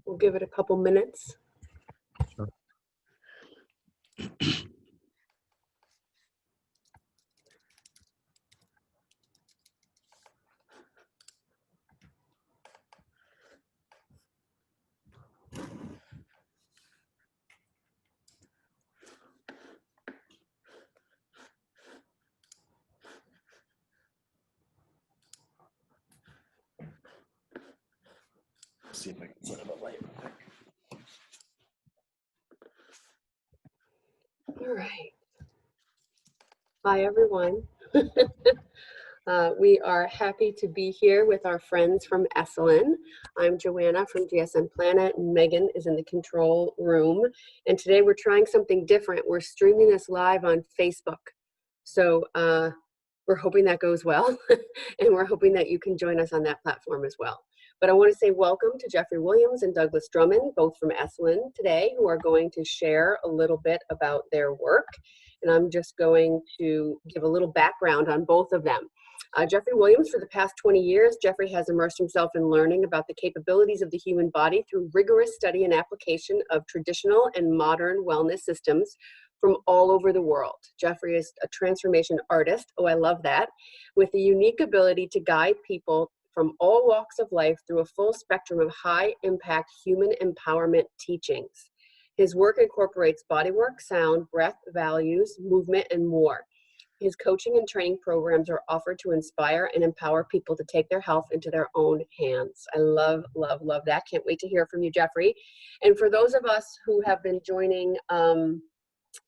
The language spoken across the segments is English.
We'll give it a couple minutes. Sure. See if I can set it up later. All right. Hi, everyone. We are happy to be here with our friends from Esalen. I'm Joanna from GSN Planet, and Megan is in the control room. And today we're trying something different. We're streaming this live on Facebook. So we're hoping that goes well, and we're hoping that you can join us on that platform as well. But I want to say welcome to Jeffrey Williams and Douglas Drummond, both from Esalen today, who are going to share a little bit about their work. And I'm just going to give a little background on both of them. Jeffrey Williams, for the past 20 years, Jeffrey has immersed himself in learning about the capabilities of the human body through rigorous study and application of traditional and modern wellness systems from all over the world. Jeffrey is a transformation artist, oh, I love that, with a unique ability to guide people from all walks of life through a full spectrum of high-impact human empowerment teachings. His work incorporates bodywork, sound, breath, values, movement, and more. His coaching and training programs are offered to inspire and empower people to take their health into their own hands. I love, love, love that. Can't wait to hear from you, Jeffrey. And for those of us who have been joining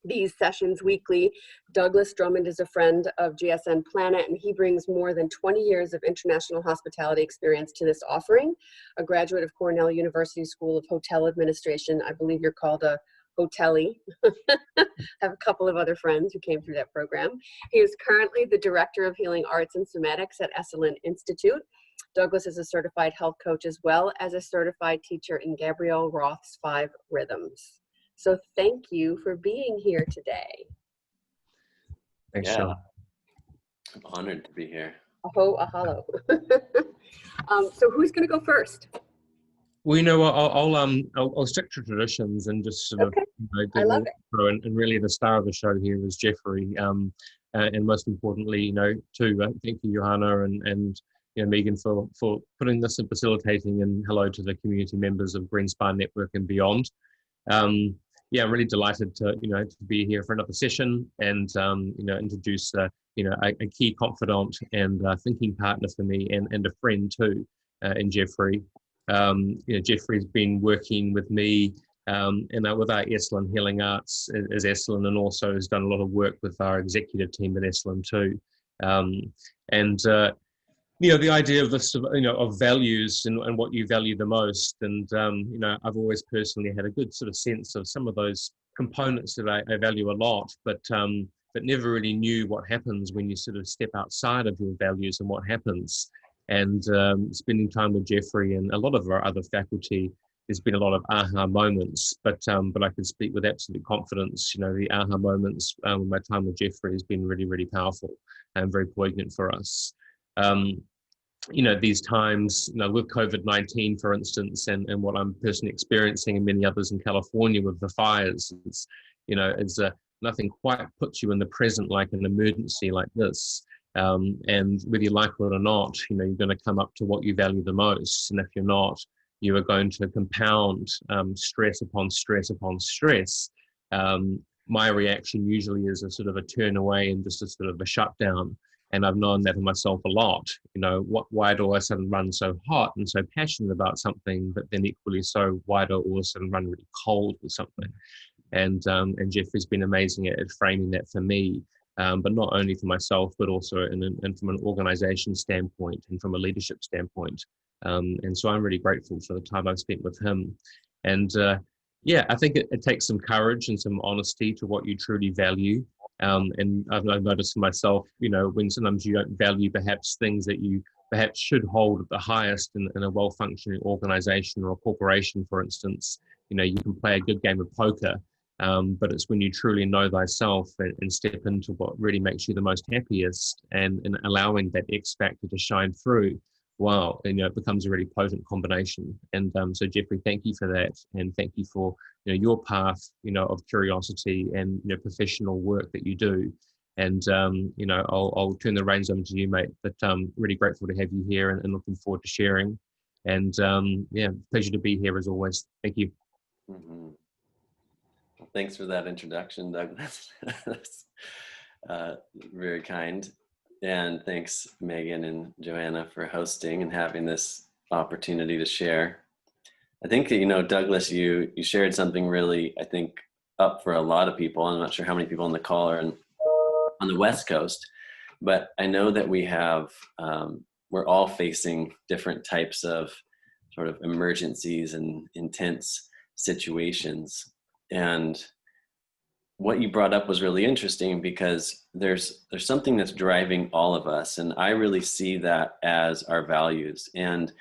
these sessions weekly, Douglas Drummond is a friend of GSN Planet, and he brings more than 20 years of international hospitality experience to this offering. A graduate of Cornell University School of Hotel Administration. I believe you're called a hotelie. I have a couple of other friends who came through that program. He is currently the Director of Healing Arts and Somatics at Esalen Institute. Douglas is a certified health coach as well as a certified teacher in Gabrielle Roth's 5 Rhythms. So thank you for being here today. Thanks, Yeah. Sean. I'm honored to be here. Aho, ahalo. So who's going to go first? Well, you know what, I'll stick to traditions and just sort of, you know, I love it. And really the star of the show here is Jeffrey. And most importantly, you know, too, thank you, Johanna and you know, Megan for putting this and facilitating, and hello to the community members of Green Spine Network and beyond. Yeah, I'm really delighted to, you know, to be here for another session and, you know, introduce, you know, a key confidant and thinking partner for me and a friend too, in Jeffrey. You know, Jeffrey's been working with me and with our Esalen Healing Arts as Esalen, and also has done a lot of work with our executive team at Esalen too. You know, the idea of this, you know, of values and what you value the most. And, you know, I've always personally had a good sort of sense of some of those components that I value a lot, but never really knew what happens when you sort of step outside of your values and what happens. And spending time with Jeffrey and a lot of our other faculty, there's been a lot of aha moments, but I can speak with absolute confidence. You know, the aha moments with my time with Jeffrey has been really, really powerful and very poignant for us. You know, these times, you know, with COVID-19, for instance, and what I'm personally experiencing and many others in California with the fires, it's, you know, it's nothing quite puts you in the present like an emergency like this. And whether you like it or not, you know, you're going to come up to what you value the most. And if you're not, you are going to compound stress upon stress upon stress. My reaction usually is a sort of a turn away and just a sort of a shutdown. And I've known that in myself a lot. You know, why do I suddenly run so hot and so passionate about something, but then equally so, why do I all of a sudden run really cold with something? And Jeffrey's been amazing at framing that for me, but not only for myself, but also and from an organization standpoint and from a leadership standpoint. And so I'm really grateful for the time I've spent with him. And yeah, I think it takes some courage and some honesty to what you truly value. And I've noticed myself, you know, when sometimes you don't value perhaps things that you perhaps should hold at the highest in a well-functioning organization or a corporation, for instance, you know, you can play a good game of poker But it's when you truly know thyself and step into what really makes you the most happiest, and allowing that X factor to shine through. Wow, and it becomes a really potent combination. And so, Jeffrey, thank you for that, and thank you for your path, of curiosity and professional work that you do. And I'll turn the reins over to you, mate. But really grateful to have you here, and looking forward to sharing. And yeah, pleasure to be here as always. Thank you. Mm-hmm. Well, thanks for that introduction, Doug. That's very kind. And thanks, Megan and Joanna, for hosting and having this opportunity to share. I think that, Douglas, you shared something really, I think, up for a lot of people. I'm not sure how many people on the call are on the West Coast, but I know that we're all facing different types of sort of emergencies and intense situations. And what you brought up was really interesting, because there's something that's driving all of us, and I really see that as our values. And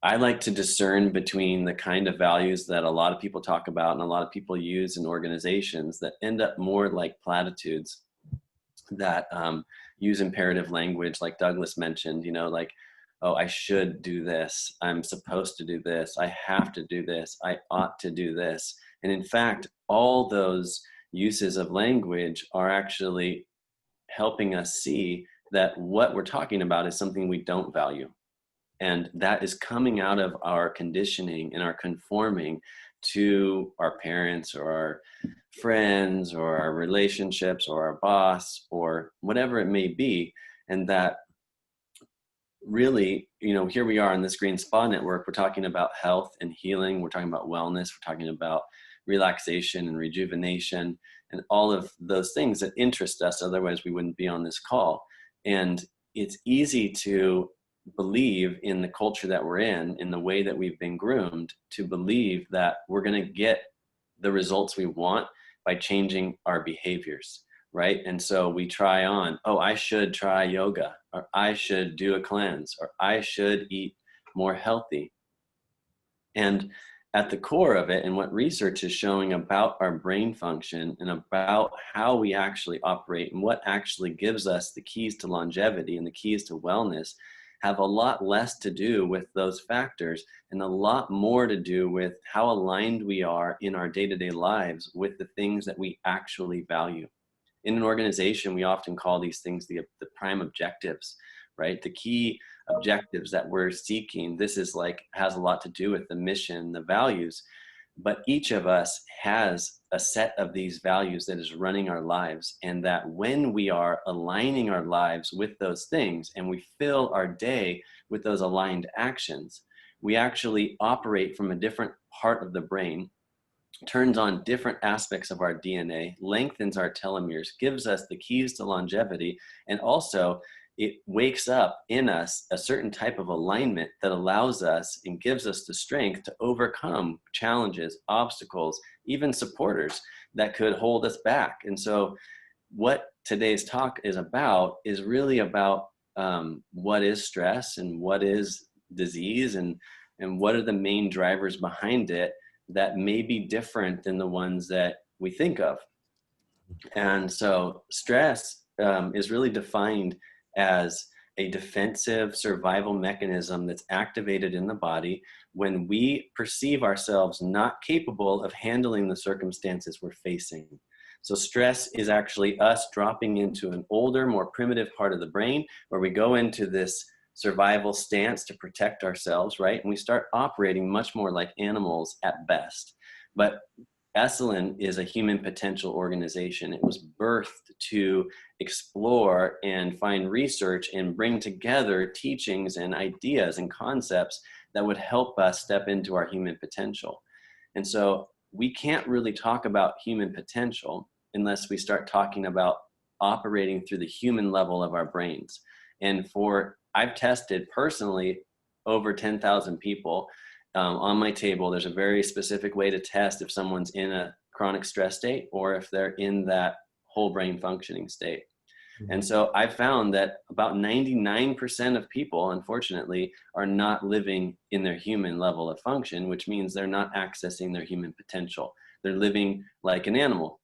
I like to discern between the kind of values that a lot of people talk about and a lot of people use in organizations that end up more like platitudes, that use imperative language, like Douglas mentioned, like, oh, I should do this, I'm supposed to do this, I have to do this, I ought to do this. And in fact, all those uses of language are actually helping us see that what we're talking about is something we don't value. And that is coming out of our conditioning and our conforming to our parents or our friends or our relationships or our boss or whatever it may be. And that really, here we are in this Green Spa Network, we're talking about health and healing, we're talking about wellness, we're talking about relaxation and rejuvenation and all of those things that interest us. Otherwise we wouldn't be on this call. And it's easy to believe in the culture that we're in the way that we've been groomed to believe that we're going to get the results we want by changing our behaviors, right? And so we try on, oh, I should try yoga, or I should do a cleanse, or I should eat more healthy. And at the core of it, and what research is showing about our brain function and about how we actually operate and what actually gives us the keys to longevity and the keys to wellness, have a lot less to do with those factors and a lot more to do with how aligned we are in our day-to-day lives with the things that we actually value. In an organization, we often call these things the prime objectives, right? The key objectives that we're seeking. This is has a lot to do with the mission, the values, but each of us has a set of these values that is running our lives. And that when we are aligning our lives with those things and we fill our day with those aligned actions, we actually operate from a different part of the brain, turns on different aspects of our DNA, lengthens our telomeres, gives us the keys to longevity, and also it wakes up in us a certain type of alignment that allows us and gives us the strength to overcome challenges, obstacles, even supporters that could hold us back. And so what today's talk is about is really about what is stress and what is disease and what are the main drivers behind it that may be different than the ones that we think of. And so stress is really defined as a defensive survival mechanism that's activated in the body when we perceive ourselves not capable of handling the circumstances we're facing. So stress is actually us dropping into an older, more primitive part of the brain where we go into this survival stance to protect ourselves, right? And we start operating much more like animals at best. But Esalen is a human potential organization. It was birthed to explore and find research and bring together teachings and ideas and concepts that would help us step into our human potential. And so we can't really talk about human potential unless we start talking about operating through the human level of our brains. And I've tested personally over 10,000 people. On my table, there's a very specific way to test if someone's in a chronic stress state or if they're in that whole brain functioning state. Mm-hmm. And so I found that about 99% of people, unfortunately, are not living in their human level of function, which means they're not accessing their human potential. They're living like an animal.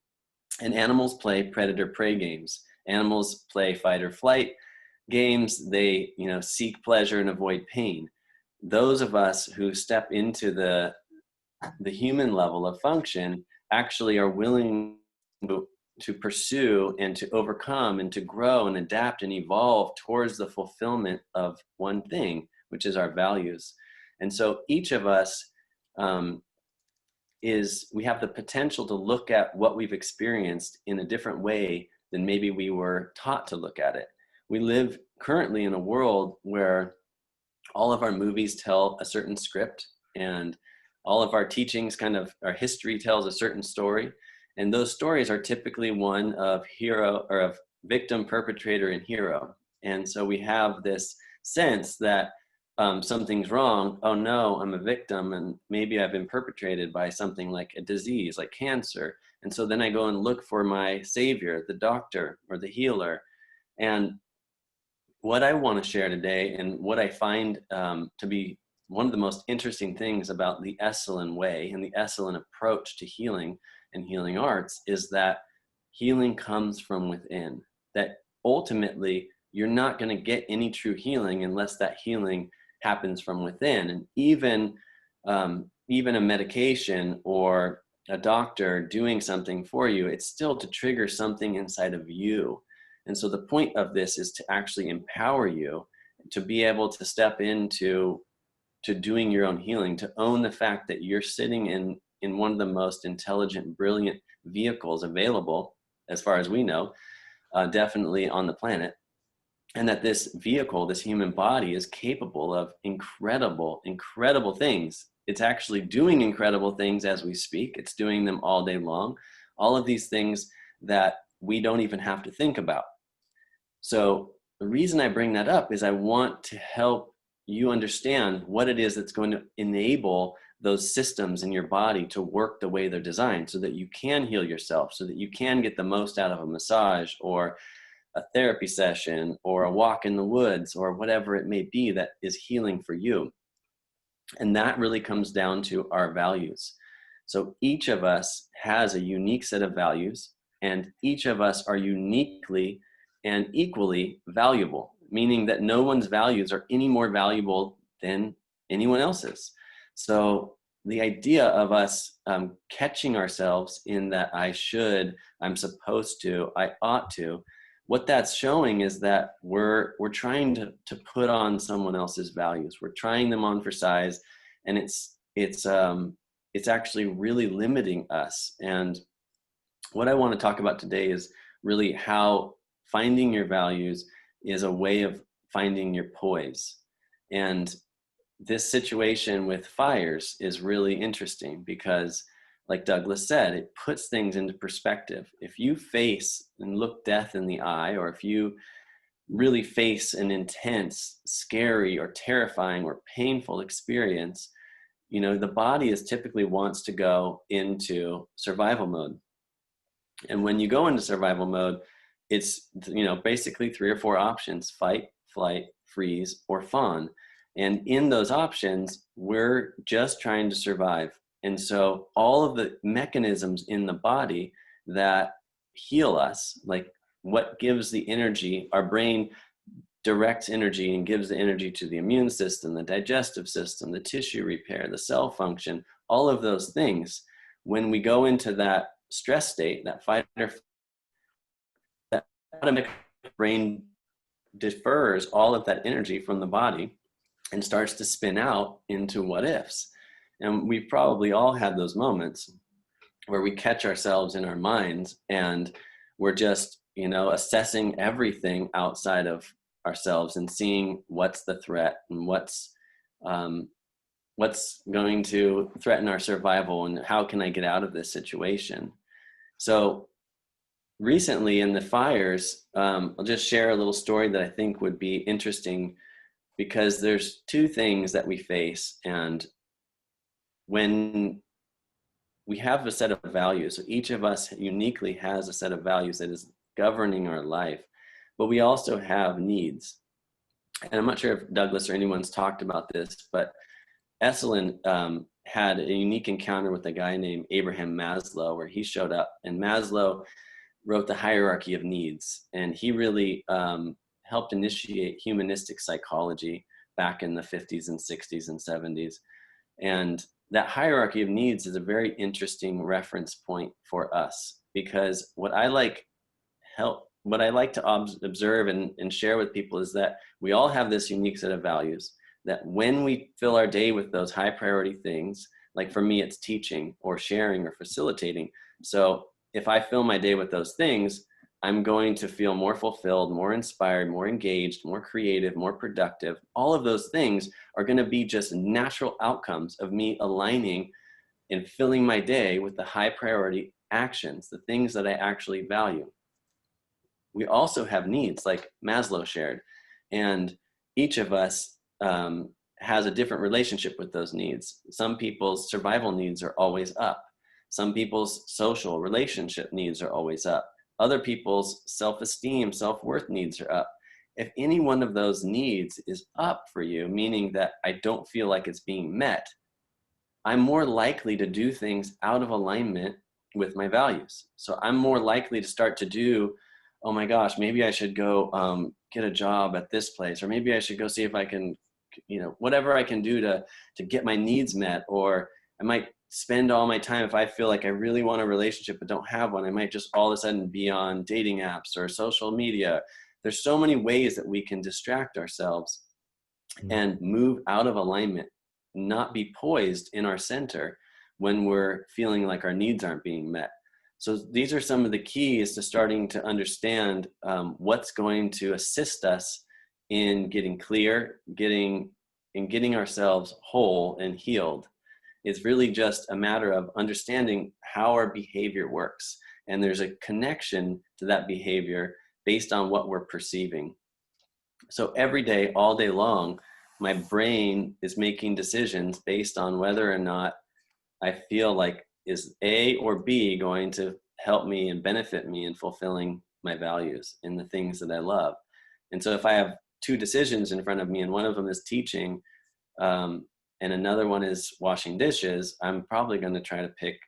And animals play predator-prey games. Animals play fight or flight games. They, seek pleasure and avoid pain. Those of us who step into the human level of function actually are willing to pursue and to overcome and to grow and adapt and evolve towards the fulfillment of one thing, which is our values. And so each of us we have the potential to look at what we've experienced in a different way than maybe we were taught to look at it. We live currently in a world where all of our movies tell a certain script, and all of our teachings, our history tells a certain story. And those stories are typically one of hero or of victim, perpetrator, and hero. And so we have this sense that something's wrong. Oh no, I'm a victim, and maybe I've been perpetrated by something like a disease, like cancer. And so then I go and look for my savior, the doctor or the healer. And what I want to share today, and what I find to be one of the most interesting things about the Esalen way and the Esalen approach to healing and healing arts, is that healing comes from within. That ultimately, you're not going to get any true healing unless that healing happens from within. And even a medication or a doctor doing something for you, it's still to trigger something inside of you. And so the point of this is to actually empower you to be able to step into doing your own healing, to own the fact that you're sitting in one of the most intelligent, brilliant vehicles available, as far as we know, definitely on the planet. And that this vehicle, this human body, is capable of incredible, incredible things. It's actually doing incredible things as we speak. It's doing them all day long. All of these things that we don't even have to think about. So the reason I bring that up is I want to help you understand what it is that's going to enable those systems in your body to work the way they're designed, so that you can heal yourself, so that you can get the most out of a massage or a therapy session or a walk in the woods or whatever it may be that is healing for you. And that really comes down to our values. So each of us has a unique set of values, and each of us are uniquely and equally valuable, meaning that no one's values are any more valuable than anyone else's. So the idea of us catching ourselves in that I should, I'm supposed to, I ought to, what that's showing is that we're trying to put on someone else's values. We're trying them on for size, and it's actually really limiting us. And what I want to talk about today is really how finding your values is a way of finding your poise. And this situation with fires is really interesting because, like Douglas said, it puts things into perspective. If you face and look death in the eye, or if you really face an intense, scary, or terrifying, or painful experience, the body typically wants to go into survival mode. And when you go into survival mode, it's, basically 3 or 4 options: fight, flight, freeze, or fawn. And in those options, we're just trying to survive. And so all of the mechanisms in the body that heal us, like what gives the energy, our brain directs energy and gives the energy to the immune system, the digestive system, the tissue repair, the cell function, all of those things. When we go into that stress state, that fight or flight, that automatic brain defers all of that energy from the body and starts to spin out into what ifs. And we've probably all had those moments where we catch ourselves in our minds and we're just, assessing everything outside of ourselves and seeing what's the threat and what's going to threaten our survival and how can I get out of this situation. So recently in the fires, I'll just share a little story that I think would be interesting, because there's 2 things that we face. And when we have a set of values, so each of us uniquely has a set of values that is governing our life, but we also have needs. And I'm not sure if Douglas or anyone's talked about this, but Esalen had a unique encounter with a guy named Abraham Maslow, where he showed up, and Maslow wrote the hierarchy of needs, and he really helped initiate humanistic psychology back in the 50s and 60s and 70s. And that hierarchy of needs is a very interesting reference point for us, because what I like to observe and share with people is that we all have this unique set of values, that when we fill our day with those high priority things, like for me, it's teaching or sharing or facilitating. So if I fill my day with those things, I'm going to feel more fulfilled, more inspired, more engaged, more creative, more productive. All of those things are going to be just natural outcomes of me aligning and filling my day with the high priority actions, the things that I actually value. We also have needs, like Maslow shared, and each of us has a different relationship with those needs. Some people's survival needs are always up. Some people's social relationship needs are always up. Other people's self-esteem, self-worth needs are up. If any one of those needs is up for you, meaning that I don't feel like it's being met, I'm more likely to do things out of alignment with my values. So I'm more likely to start to do, oh my gosh, maybe I should go get a job at this place, or maybe I should go see if I can, whatever I can do to get my needs met. Or I might spend all my time, if I feel like I really want a relationship but don't have one, I might just all of a sudden be on dating apps or social media. There's so many ways that we can distract ourselves and move out of alignment, not be poised in our center when we're feeling like our needs aren't being met. So these are some of the keys to starting to understand what's going to assist us in getting clear, getting ourselves whole and healed. It's really just a matter of understanding how our behavior works. And there's a connection to that behavior based on what we're perceiving. So every day, all day long, my brain is making decisions based on whether or not I feel like, is A or B going to help me and benefit me in fulfilling my values in the things that I love. And so if I have two decisions in front of me, and one of them is teaching, and another one is washing dishes, I'm probably going to try to pick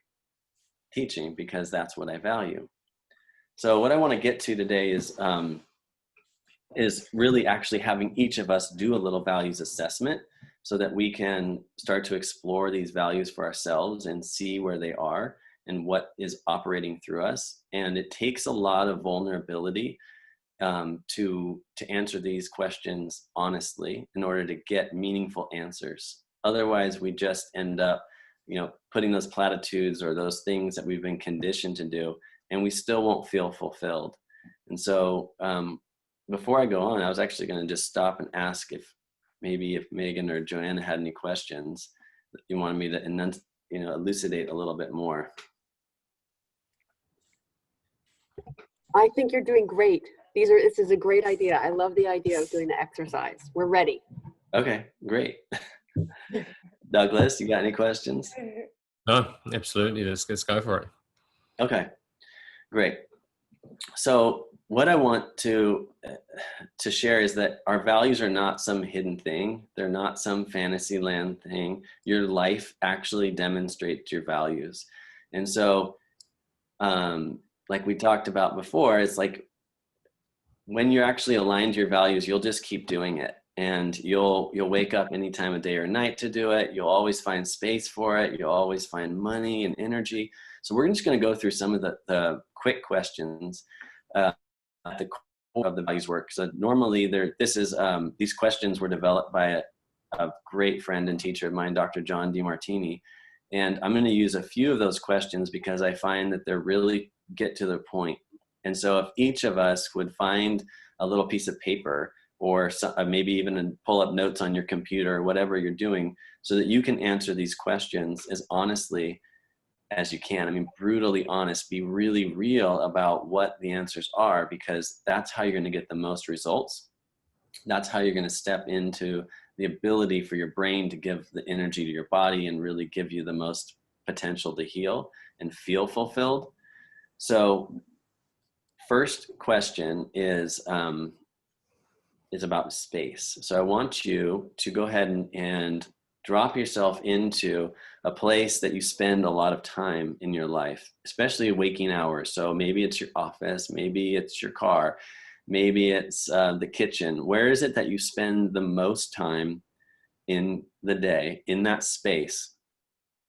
teaching because that's what I value. So what I want to get to today is really actually having each of us do a little values assessment so that we can start to explore these values for ourselves and see where they are and what is operating through us. And it takes a lot of vulnerability to answer these questions honestly in order to get meaningful answers. Otherwise, we just end up, putting those platitudes or those things that we've been conditioned to do, and we still won't feel fulfilled. And so before I go on, I was actually going to just stop and ask if Megan or Joanna had any questions that you wanted me to elucidate a little bit more. I think you're doing great. This is a great idea. I love the idea of doing the exercise. We're ready. Okay, great. Douglas, you got any questions? No, absolutely. Let's go for it. Okay, great. So what I want to share is that our values are not some hidden thing. They're not some fantasy land thing. Your life actually demonstrates your values. And so, like we talked about before, it's like when you're actually aligned to your values, you'll just keep doing it. And you'll wake up any time of day or night to do it. You'll always find space for it. You'll always find money and energy. So we're just going to go through some of the quick questions at the core of the values work. So normally these questions were developed by a great friend and teacher of mine, Dr. John DeMartini. And I'm going to use a few of those questions because I find that they really get to the point. And so if each of us would find a little piece of paper, or maybe even pull up notes on your computer or whatever you're doing, so that you can answer these questions as honestly as you can. I mean, brutally honest, be really real about what the answers are, because that's how you're going to get the most results. That's how you're going to step into the ability for your brain to give the energy to your body and really give you the most potential to heal and feel fulfilled. So first question is about space. So I want you to go ahead and drop yourself into a place that you spend a lot of time in your life, especially waking hours. So maybe it's your office, maybe it's your car, maybe it's the kitchen. Where is it that you spend the most time in the day, in that space?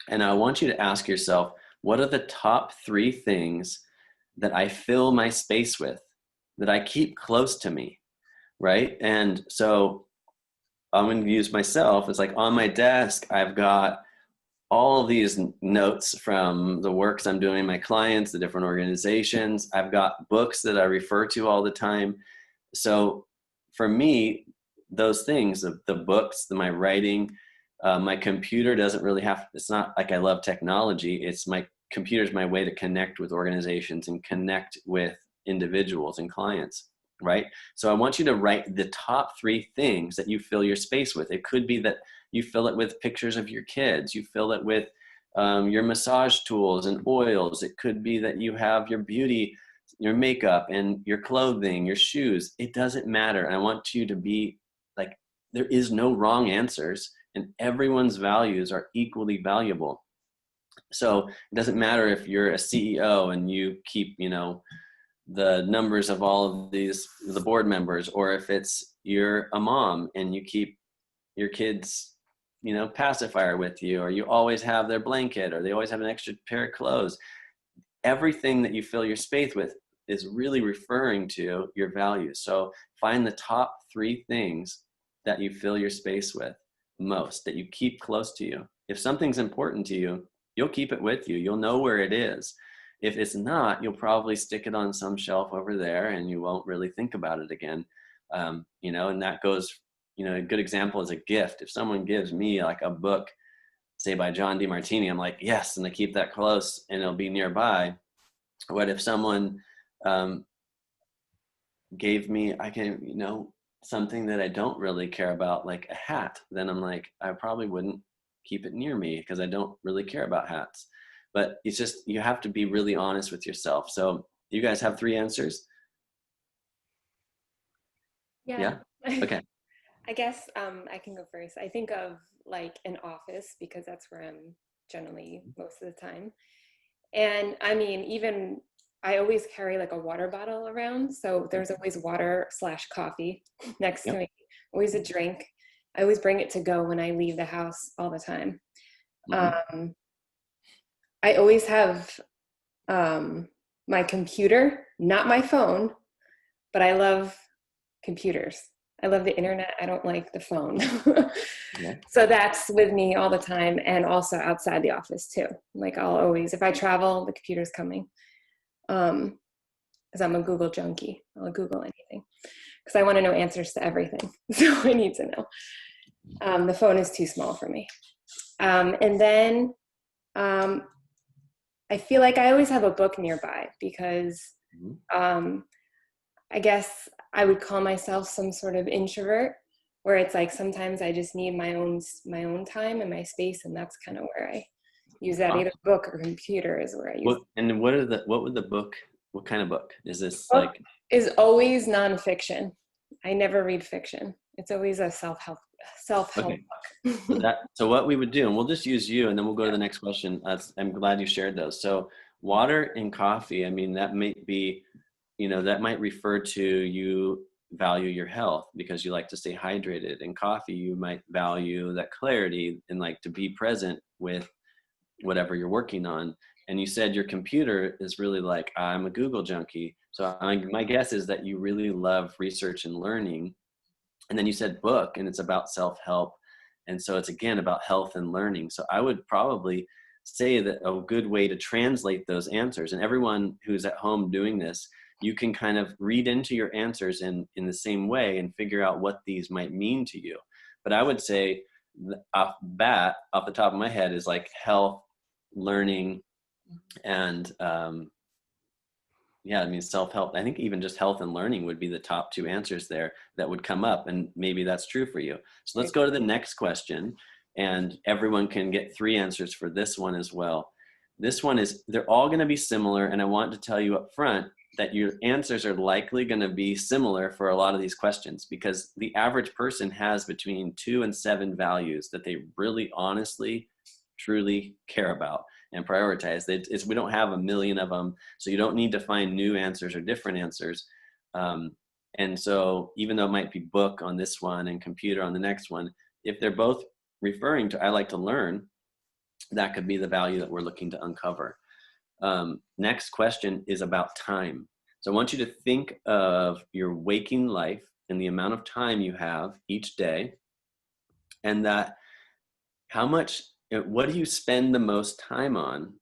And I want you to ask yourself, what are the top 3 things that I fill my space with, that I keep close to me, right? And so I'm going to use myself. It's like on my desk, I've got all of these notes from the works I'm doing, my clients, the different organizations. I've got books that I refer to all the time. So for me, those things, the books, my writing, my computer doesn't really have, it's not like I love technology. It's my computer's my way to connect with organizations and connect with individuals and clients, right? So I want you to write the top 3 things that you fill your space with. It could be that you fill it with pictures of your kids. You fill it with your massage tools and oils. It could be that you have your beauty, your makeup and your clothing, your shoes. It doesn't matter. And I want you to be like, there is no wrong answers, and everyone's values are equally valuable. So it doesn't matter if you're a CEO and you keep, the numbers of all of these, the board members, or if it's you're a mom and you keep your kids, pacifier with you, or you always have their blanket, or they always have an extra pair of clothes. Everything that you fill your space with is really referring to your values. So find the top 3 things that you fill your space with most, that you keep close to you. If something's important to you, you'll keep it with you. You'll know where it is. If it's not, you'll probably stick it on some shelf over there and you won't really think about it again. And that goes, a good example is a gift. If someone gives me like a book, say by John DeMartini, I'm like, yes, and I keep that close and it'll be nearby. What if someone gave me, something that I don't really care about, like a hat, then I'm like, I probably wouldn't keep it near me because I don't really care about hats. But it's just, you have to be really honest with yourself. So you guys have 3 answers? Yeah. Okay. I guess I can go first. I think of like an office because that's where I'm generally most of the time. And I mean, even I always carry like a water bottle around. So there's always water/coffee next to me, always a drink. I always bring it to go when I leave the house all the time. I always have my computer, not my phone, but I love computers. I love the internet. I don't like the phone. Yeah. So that's with me all the time, and also outside the office too. Like I'll always, if I travel, the computer's coming. Because I'm a Google junkie. I'll Google anything because I want to know answers to everything. So I need to know. The phone is too small for me. And then I feel like I always have a book nearby because I guess I would call myself some sort of introvert, where it's like sometimes I just need my own time and my space, and that's kind of where I use that. Either book or computer is where I use. And what kind of book is this? Book like is always nonfiction. I never read fiction. It's always a self-help okay. book. So what we would do, and we'll just use you, and then we'll go to the next question. I'm glad you shared those. So water and coffee, I mean, that might be, that might refer to you value your health because you like to stay hydrated. And coffee, you might value that clarity and like to be present with whatever you're working on. And you said your computer is really like, I'm a Google junkie. So my guess is that you really love research and learning. And then you said book, and it's about self-help. And so it's again about health and learning. So I would probably say that a good way to translate those answers, and everyone who's at home doing this, you can kind of read into your answers in the same way and figure out what these might mean to you. But I would say off the top of my head is like health, learning, and self-help. I think even just health and learning would be the top 2 answers there that would come up, and maybe that's true for you. So let's go to the next question, and everyone can get 3 answers for this one as well. This one is, they're all going to be similar, and I want to tell you up front, that your answers are likely going to be similar for a lot of these questions, because the average person has between 2 and 7 values that they really honestly, truly care about and prioritize. We don't have a million of them, so you don't need to find new answers or different answers. And so even though it might be book on this one and computer on the next one, if they're both referring to I like to learn, that could be the value that we're looking to uncover. Next question is about time. So I want you to think of your waking life and the amount of time you have each day, and that what do you spend the most time on?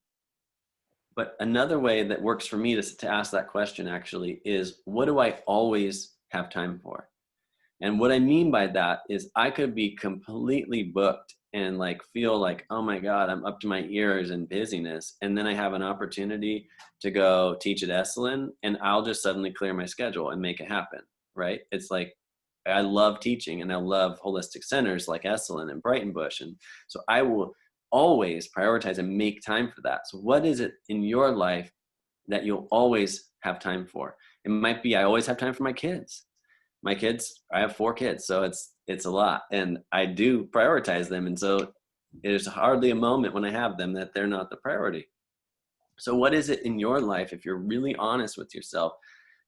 But another way that works for me to ask that question actually is, what do I always have time for? And what I mean by that is I could be completely booked and like feel like, oh my God, I'm up to my ears in busyness. And then I have an opportunity to go teach at Esalen, and I'll just suddenly clear my schedule and make it happen, right? It's like, I love teaching and I love holistic centers like Esalen and Brighton Bush. And so I will always prioritize and make time for that. So what is it in your life that you'll always have time for? It might be, I always have time for my kids. I have 4 kids, so it's a lot, and I do prioritize them. And so there's hardly a moment when I have them that they're not the priority. So what is it in your life, if you're really honest with yourself,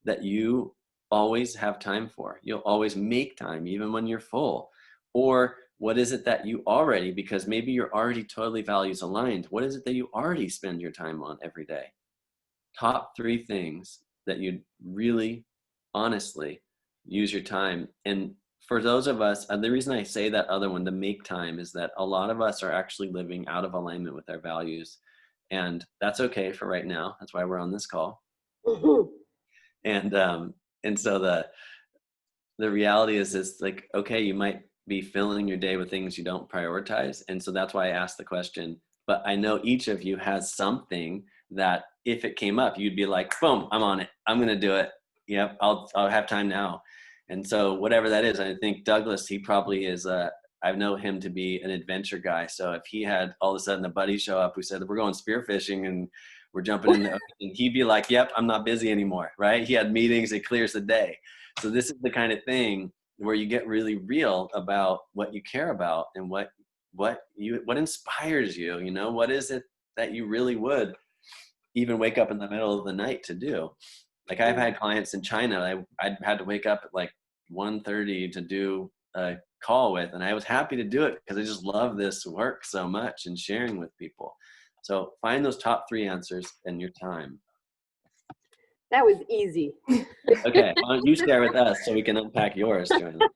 that you always have time for? You'll always make time, even when you're full. Or what is it that you already, because maybe you're already totally values aligned, what is it that you already spend your time on every day? Top 3 things that you'd really honestly use your time. And for those of us, the reason I say that other one, to make time, is that a lot of us are actually living out of alignment with our values. And that's okay for right now. That's why we're on this call. Mm-hmm. And so the reality is like, okay, you might be filling your day with things you don't prioritize. And so that's why I asked the question. But I know each of you has something that if it came up, you'd be like, boom, I'm on it. I'm going to do it. Yep, I'll have time now. And so whatever that is, I think Douglas, he probably is, I know him to be an adventure guy. So if he had all of a sudden a buddy show up who said, we're going spearfishing and we're jumping in the ocean, he'd be like, yep, I'm not busy anymore, right? He had meetings, it clears the day. So this is the kind of thing where you get really real about what you care about and what inspires you, you know, what is it that you really would even wake up in the middle of the night to do? Like I've had clients in China, I had to wake up at like 1:30 to do a call with, and I was happy to do it because I just love this work so much and sharing with people. So find those top 3 answers in your time. That was easy. Okay, why don't you share with us so we can unpack yours, Joanna?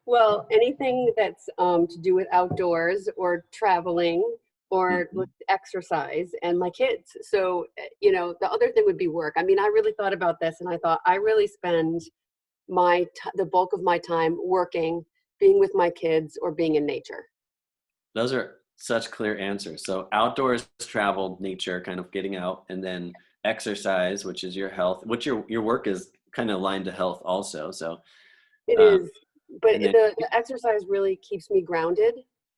Well, anything that's to do with outdoors or traveling or with exercise and my kids. So, you know, the other thing would be work. I mean, I really thought about this, and I thought I really spend the bulk of my time working, being with my kids, or being in nature. Those are such clear answers. So outdoors, travel, nature, kind of getting out, and then exercise, which is your health, which your work is kind of aligned to health also. So it is, but the exercise really keeps me grounded,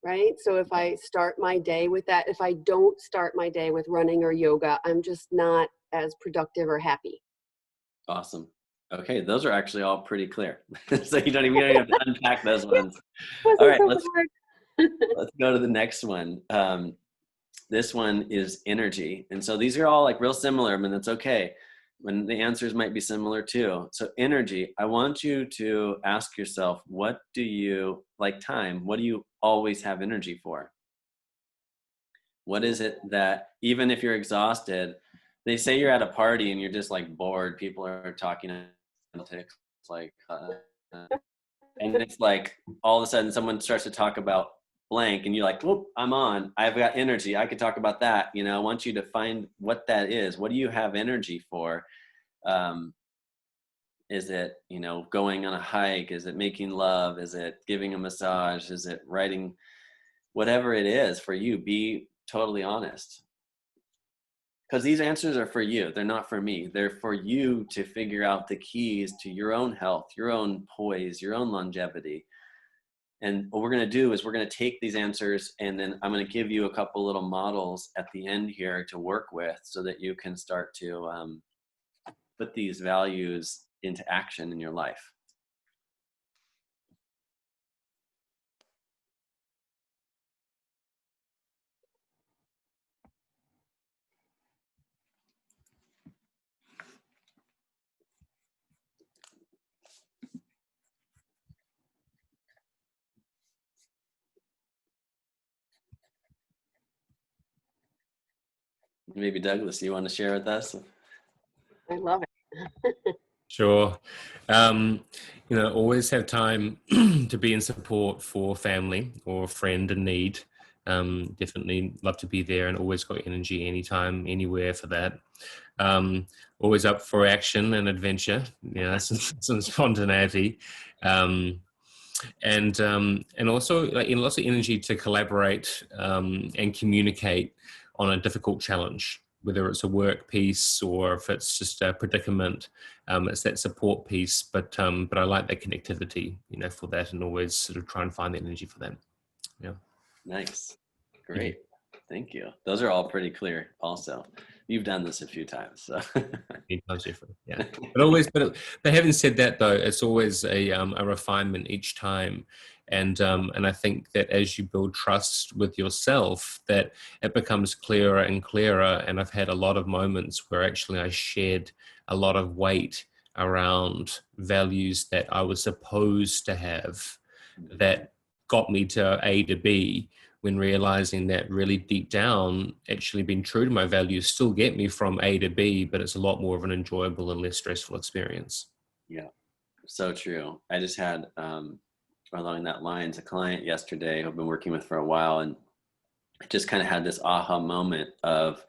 right? So if I start my day with that, if I don't start my day with running or yoga, I'm just not as productive or happy. Awesome. Okay, those are actually all pretty clear. So you don't even have to unpack those ones. All right, let's go to the next one. This one is energy. And so these are all like real similar, but that's okay. When the answers might be similar too. So energy, I want you to ask yourself, what do you, like time, what do you always have energy for? What is it that, even if you're exhausted, they say you're at a party and you're just like bored, people are talking politics, like, and it's like all of a sudden someone starts to talk about blank and you're like, whoop, I'm on, I've got energy, I could talk about that. You know, I want you to find what that is. What do you have energy for? Is it, you know, going on a hike? Is it making love? Is it giving a massage? Is it writing? Whatever it is for you, be totally honest. Because these answers are for you. They're not for me. They're for you to figure out the keys to your own health, your own poise, your own longevity. And what we're going to do is we're going to take these answers, and then I'm going to give you a couple little models at the end here to work with so that you can start to put these values into action in your life? Maybe Douglas, you want to share with us? I love it. Sure. Always have time to be in support for family or a friend in need. Definitely love to be there, and always got energy anytime, anywhere for that. Always up for action and adventure, some spontaneity. And also like in lots of energy to collaborate and communicate on a difficult challenge, whether it's a work piece or if it's just a predicament. It's that support piece, but I like that connectivity, for that, and always sort of try and find the energy for that. Yeah. Nice. Great. Thank you. Those are all pretty clear also. You've done this a few times, so. Yeah. But having said that, though, it's always a refinement each time. And I think that as you build trust with yourself, that it becomes clearer and clearer. And I've had a lot of moments where actually I shared a lot of weight around values that I was supposed to have that got me to A to B, when realizing that really deep down, actually being true to my values still get me from A to B, but it's a lot more of an enjoyable and less stressful experience. Yeah, so true. I just had, along that lines, a client yesterday who I've been working with for a while, and I just kind of had this aha moment of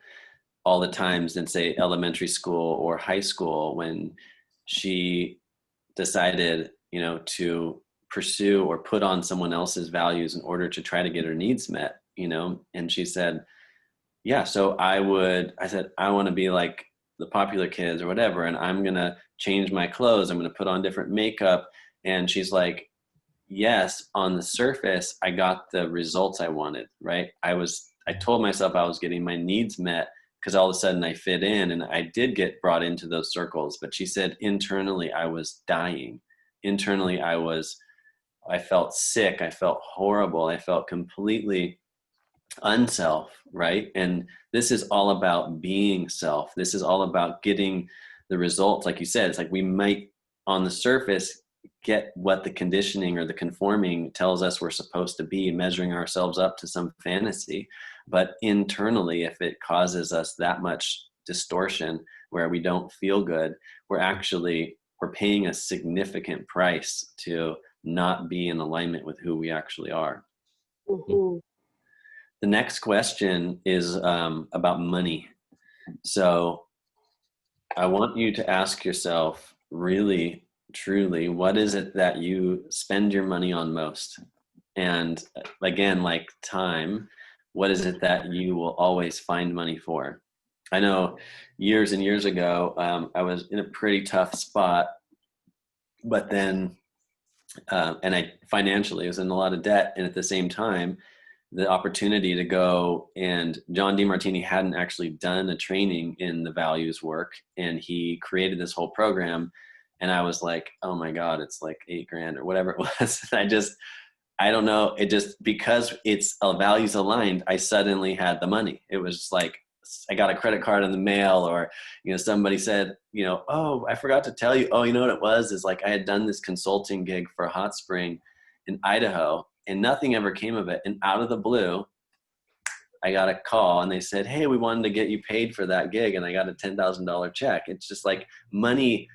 all the times in, say, elementary school or high school when she decided, to pursue or put on someone else's values in order to try to get her needs met, and she said, yeah, so I said, I want to be like the popular kids or whatever, and I'm going to change my clothes. I'm going to put on different makeup. And she's like, yes, on the surface, I got the results I wanted, right? I told myself I was getting my needs met because all of a sudden I fit in, and I did get brought into those circles. But she said internally I was dying. Internally I felt sick. I felt horrible. I felt completely unself, right? And this is all about being self. This is all about getting the results. Like you said, it's like we might on the surface get what the conditioning or the conforming tells us we're supposed to be, measuring ourselves up to some fantasy. But internally, if it causes us that much distortion where we don't feel good, we're paying a significant price to not be in alignment with who we actually are. Mm-hmm. The next question is about money. So I want you to ask yourself, really, truly, what is it that you spend your money on most? And again, like time, what is it that you will always find money for? I know years and years ago, I was in a pretty tough spot, but then, and I financially was in a lot of debt. And at the same time, the opportunity to go, and John DeMartini hadn't actually done a training in the values work, and he created this whole program, and I was like, oh my God, it's like $8,000 or whatever it was. I don't know. It just, because it's values aligned, I suddenly had the money. It was just like, I got a credit card in the mail, or, somebody said, oh, I forgot to tell you. Oh, you know what it was? Is like, I had done this consulting gig for Hot Spring in Idaho, and nothing ever came of it. And out of the blue, I got a call, and they said, hey, we wanted to get you paid for that gig. And I got a $10,000 check. It's just like money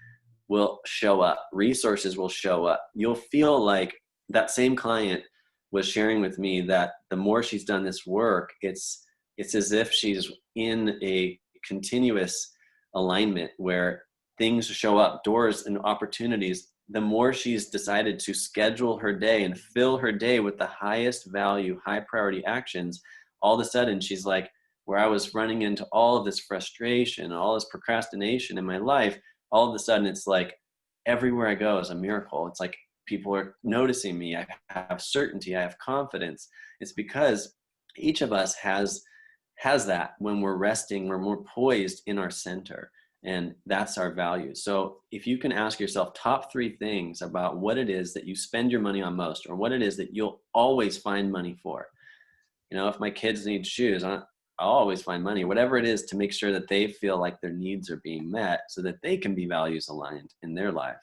will show up. Resources will show up. You'll feel like that same client was sharing with me that the more she's done this work, it's as if she's in a continuous alignment where things show up, doors and opportunities. The more she's decided to schedule her day and fill her day with the highest value, high priority actions, all of a sudden she's like, where I was running into all of this frustration, all this procrastination in my life, all of a sudden it's like everywhere I go is a miracle. It's like people are noticing me. I have certainty. I have confidence. It's because each of us has that when we're resting, we're more poised in our center. And that's our values. So if you can ask yourself top 3 things about what it is that you spend your money on most, or what it is that you'll always find money for. You know, if my kids need shoes, I'll always find money, whatever it is, to make sure that they feel like their needs are being met so that they can be values aligned in their life.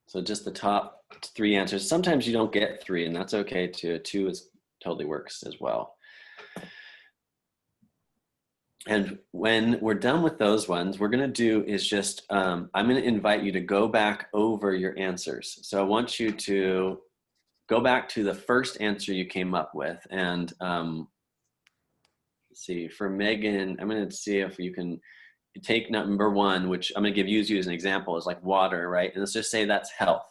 So just the top 3 answers. Sometimes you don't get 3, and that's okay too. 2 is totally works as well. And when we're done with those ones, we're going to do is just, I'm going to invite you to go back over your answers. So I want you to go back to the first answer you came up with. And let's see, for Megan, I'm going to see if you can take number 1, which I'm going to use you as an example, is like water, right? And let's just say that's health.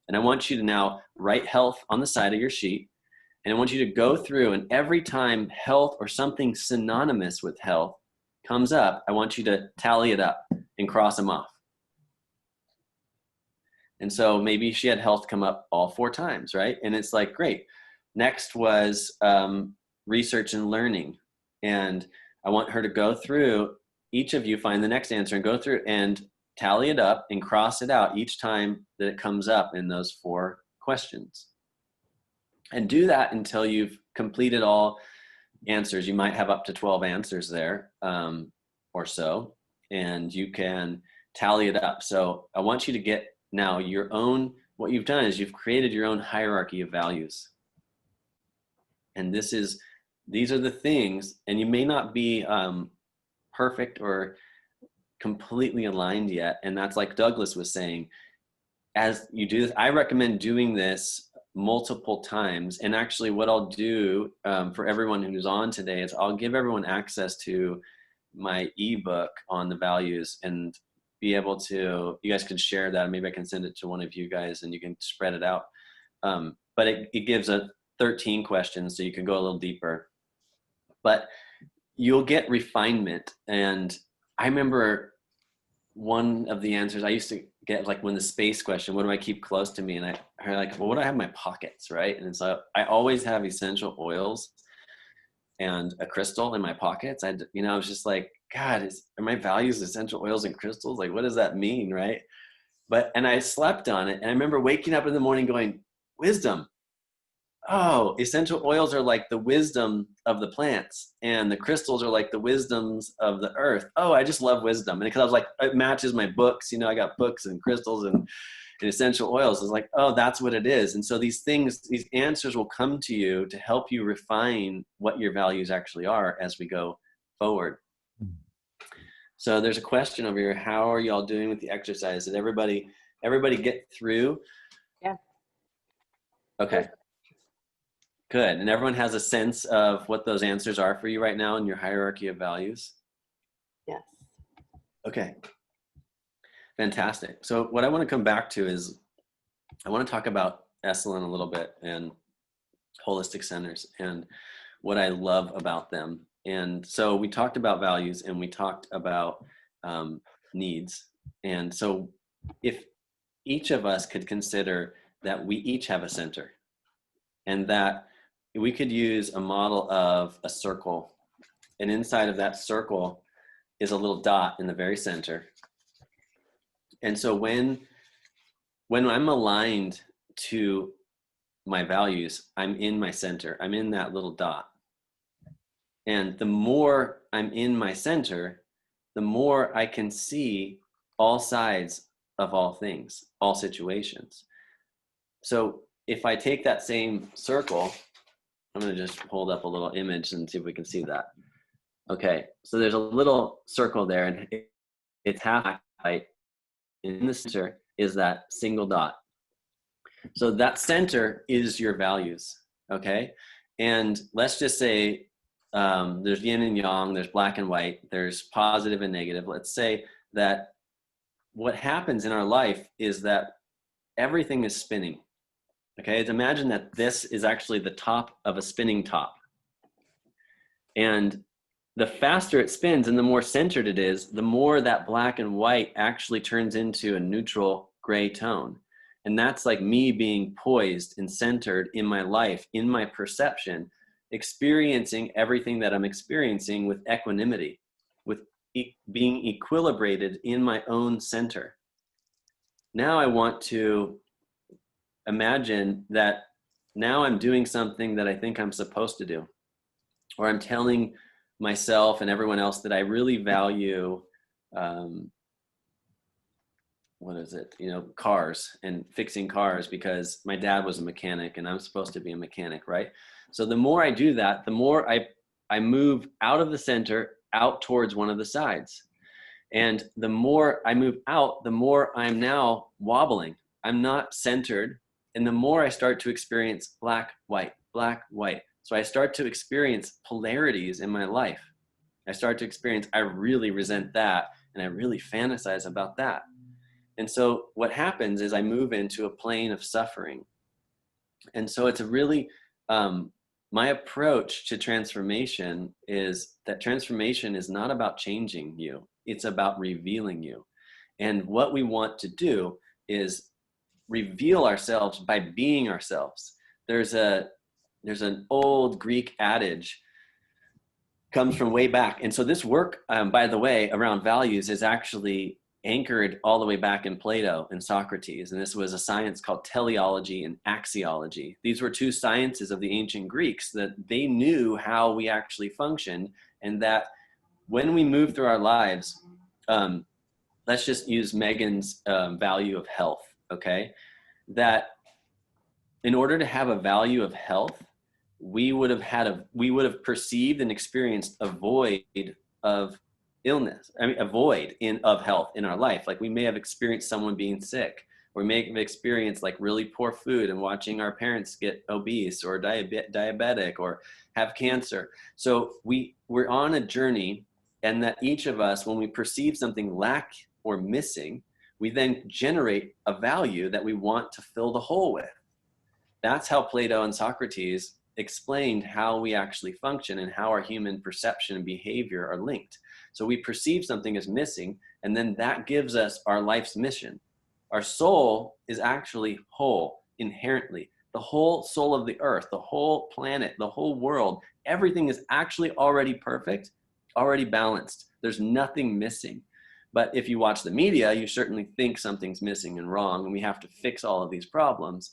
And I want you to now write health on the side of your sheet. And I want you to go through, and every time health or something synonymous with health comes up, I want you to tally it up and cross them off. And so maybe she had health come up all 4 times, right? And it's like, great. Next was research and learning. And I want her to go through, each of you find the next answer and go through and tally it up and cross it out each time that it comes up in those 4 questions. And do that until you've completed all answers. You might have up to 12 answers there or so, and you can tally it up. So I want you to get now your own, what you've done is you've created your own hierarchy of values. And these are the things, and you may not be perfect or completely aligned yet. And that's like Douglas was saying, as you do this, I recommend doing this multiple times. And actually what I'll do for everyone who's on today is I'll give everyone access to my ebook on the values, and be able to, you guys can share that. Maybe I can send it to one of you guys and you can spread it out. But it gives 13 questions, so you can go a little deeper. But you'll get refinement. And I remember one of the answers I used to get, like, when the space question, what do I keep close to me? And I heard, like, well, what do I have in my pockets, right? And so I always have essential oils and a crystal in my pockets. I was just like, God, are my values essential oils and crystals? Like, what does that mean, right? And I slept on it. And I remember waking up in the morning going, wisdom. Oh, essential oils are like the wisdom of the plants, and the crystals are like the wisdoms of the earth. Oh, I just love wisdom. And because I was like, it matches my books, I got books and crystals and essential oils. It's like, oh, that's what it is. And so these answers will come to you to help you refine what your values actually are as we go forward. So there's a question over here. How are y'all doing with the exercise? Did everybody get through? Yeah. Okay. Good. And everyone has a sense of what those answers are for you right now in your hierarchy of values? Yes. Okay. Fantastic. So what I want to come back to is I want to talk about Esalen a little bit and holistic centers and what I love about them. And so we talked about values and we talked about needs. And so if each of us could consider that we each have a center, and that we could use a model of a circle, and inside of that circle is a little dot in the very center. And so when I'm aligned to my values, I'm in my center. I'm in that little dot. And the more I'm in my center, the more I can see all sides of all things, all situations. So if I take that same circle, I'm going to just hold up a little image and see if we can see that. Okay, so there's a little circle there, and it's half height. In the center is that single dot. So that center is your values, okay? And let's just say there's yin and yang, there's black and white, there's positive and negative. Let's say that what happens in our life is that everything is spinning. Okay, imagine that this is actually the top of a spinning top. And the faster it spins and the more centered it is, the more that black and white actually turns into a neutral gray tone. And that's like me being poised and centered in my life, in my perception. experiencing everything that I'm experiencing with equanimity, with being equilibrated in my own center. Now I want to imagine that now I'm doing something that I think I'm supposed to do, or I'm telling myself and everyone else that I really value, cars and fixing cars, because my dad was a mechanic and I'm supposed to be a mechanic, right? So the more I do that, the more I move out of the center, out towards one of the sides. And the more I move out, the more I'm now wobbling. I'm not centered. And the more I start to experience black, white, black, white. So I start to experience polarities in my life. I start to experience, I really resent that, and I really fantasize about that. And so what happens is I move into a plane of suffering. And so it's a really, my approach to transformation is that transformation is not about changing you. It's about revealing you. And what we want to do is reveal ourselves by being ourselves. There's an old Greek adage, comes from way back. And so this work, by the way, around values is actually anchored all the way back in Plato and Socrates. And this was a science called teleology and axiology. These were two sciences of the ancient Greeks that they knew how we actually functioned, and that when we move through our lives, let's just use Megan's value of health, okay? That in order to have a value of health, we would have perceived and experienced a void of illness. I mean, a void of health in our life. Like we may have experienced someone being sick, or we may have experienced like really poor food and watching our parents get obese or diabetic or have cancer. So we're on a journey, and that each of us, when we perceive something lack or missing, we then generate a value that we want to fill the hole with. That's how Plato and Socrates explained how we actually function and how our human perception and behavior are linked. So we perceive something as missing, and then that gives us our life's mission. Our soul is actually whole inherently. The whole soul of the earth, the whole planet, the whole world, everything is actually already perfect, already balanced. There's nothing missing. But if you watch the media, you certainly think something's missing and wrong, and we have to fix all of these problems.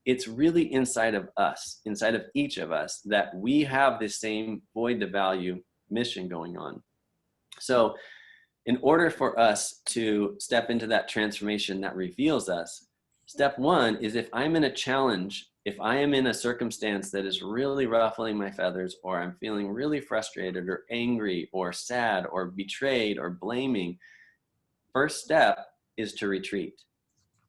It's really inside of us, inside of each of us, that we have this same void to value mission going on. So in order for us to step into that transformation that reveals us, step one is, if I'm in a challenge, if I am in a circumstance that is really ruffling my feathers, or I'm feeling really frustrated or angry or sad or betrayed or blaming, first step is to retreat.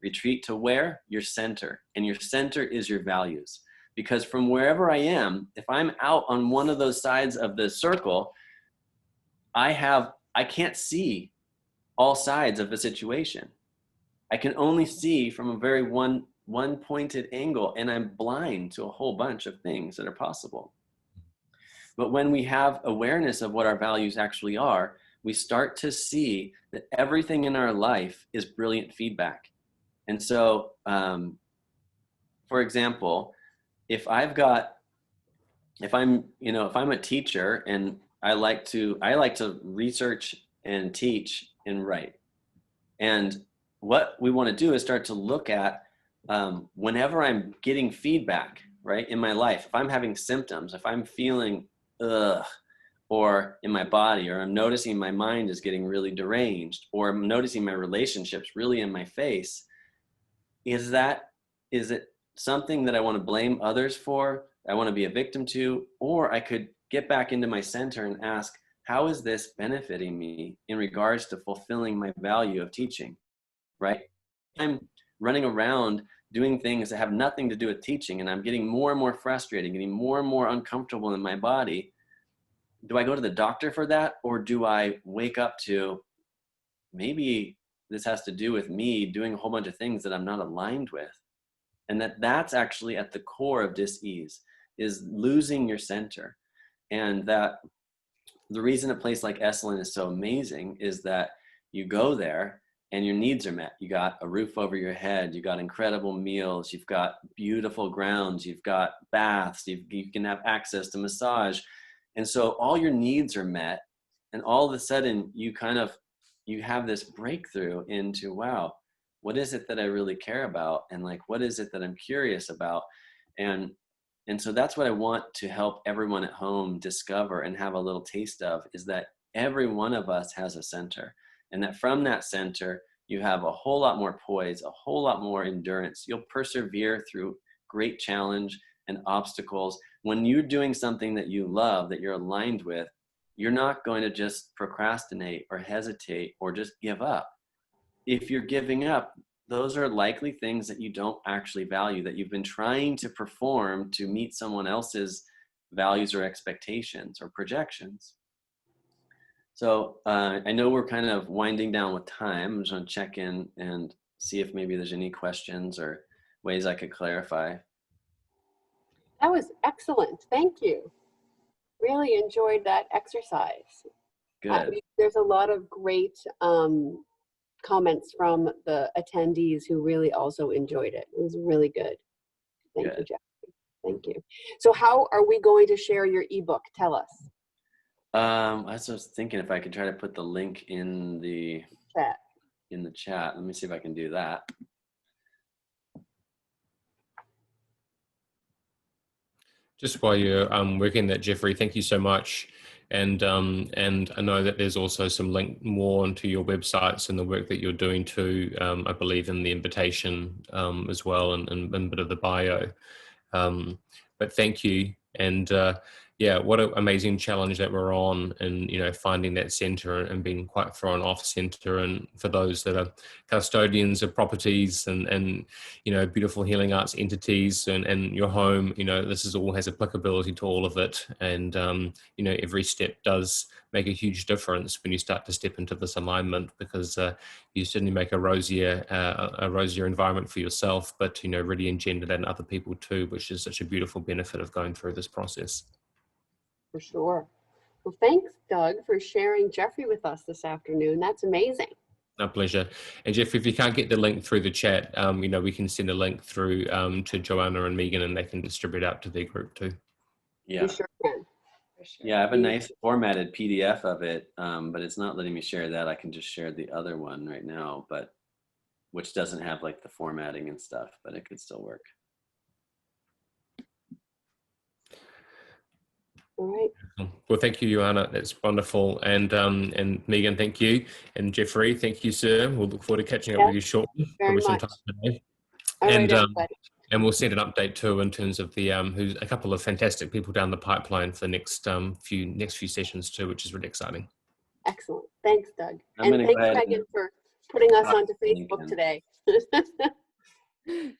Retreat to where? Your center. And your center is your values. Because from wherever I am, if I'm out on one of those sides of the circle, I can't see all sides of a situation. I can only see from a very one pointed angle, and I'm blind to a whole bunch of things that are possible. But when we have awareness of what our values actually are, we start to see that everything in our life is brilliant feedback. And so, for example, if I'm a teacher and I like to research and teach and write. And what we want to do is start to look at whenever I'm getting feedback, right, in my life, if I'm having symptoms, if I'm feeling or in my body, or I'm noticing my mind is getting really deranged, or I'm noticing my relationships really in my face, is it something that I want to blame others for, I want to be a victim to? Or I could get back into my center and ask, how is this benefiting me in regards to fulfilling my value of teaching, right? I'm running around doing things that have nothing to do with teaching, and I'm getting more and more frustrated, getting more and more uncomfortable in my body. Do I go to the doctor for that? Or do I wake up to, maybe this has to do with me doing a whole bunch of things that I'm not aligned with? And that's actually at the core of dis-ease, is losing your center. And that the reason a place like Esalen is so amazing is that you go there and your needs are met. You got a roof over your head, you got incredible meals, you've got beautiful grounds, you've got baths, you can have access to massage. And so all your needs are met. And all of a sudden you have this breakthrough into, wow, what is it that I really care about? And like, what is it that I'm curious about? And so that's what I want to help everyone at home discover and have a little taste of, is that every one of us has a center. And that from that center, you have a whole lot more poise, a whole lot more endurance. You'll persevere through great challenge and obstacles. When you're doing something that you love, that you're aligned with, you're not going to just procrastinate or hesitate or just give up. If you're giving up, those are likely things that you don't actually value, that you've been trying to perform to meet someone else's values or expectations or projections. So I know we're kind of winding down with time. I'm just going to check in and see if maybe there's any questions or ways I could clarify. That was excellent. Thank you. Really enjoyed that exercise. Good. There's a lot of great comments from the attendees who really also enjoyed it. It was really good. Thank you, Jeffrey. Thank you. So how are we going to share your ebook? Tell us. I was thinking if I could try to put the link in the chat. Let me see if I can do that. Just while you're working that, Jeffrey, thank you so much. And I know that there's also some link more onto your websites and the work that you're doing too, I believe in the invitation as well, and a bit of the bio. But thank you. And yeah, what an amazing challenge that we're on, and, you know, finding that center and being quite thrown off center. And for those that are custodians of properties and you know, beautiful healing arts entities and your home, you know, this is all has applicability to all of it. And, you know, every step does make a huge difference when you start to step into this alignment, because you certainly make a rosier environment for yourself, but, you know, really engender that in other people too, which is such a beautiful benefit of going through this process. For sure. Well, thanks, Doug, for sharing Jeffrey with us this afternoon. That's amazing. My pleasure. And Jeff, if you can't get the link through the chat, you know, we can send a link through to Joanna and Megan, and they can distribute out to their group too. Yeah. You sure can. Yeah, I have a nice formatted PDF of it, but it's not letting me share that. I can just share the other one right now, but which doesn't have like the formatting and stuff, but it could still work. All right. Well, thank you, Joanna. That's wonderful. And Megan, thank you. And Jeffrey, thank you, sir. We'll look forward to catching up with you shortly. Very Some much. time today. All right, And everybody. and we'll send an update too in terms of the who's a couple of fantastic people down the pipeline for the next few sessions too, which is really exciting. Excellent. Thanks, Doug. I'm And gonna thanks, Megan, for putting us onto Facebook today.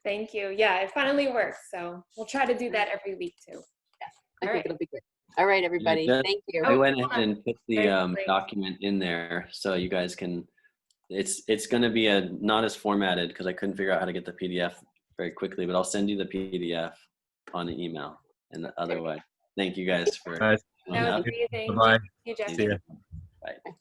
Thank you. Yeah, it finally works. So we'll try to do that every week too. Yes, I think it'll be great. All right, everybody. Yeah, Thank you. I went ahead and put the document in there so you guys can, it's going to be not as formatted because I couldn't figure out how to get the PDF very quickly, but I'll send you the PDF on the email and the other way. Thank you guys for That was amazing. Bye-bye. Thank you, Jeffrey. See ya. Bye.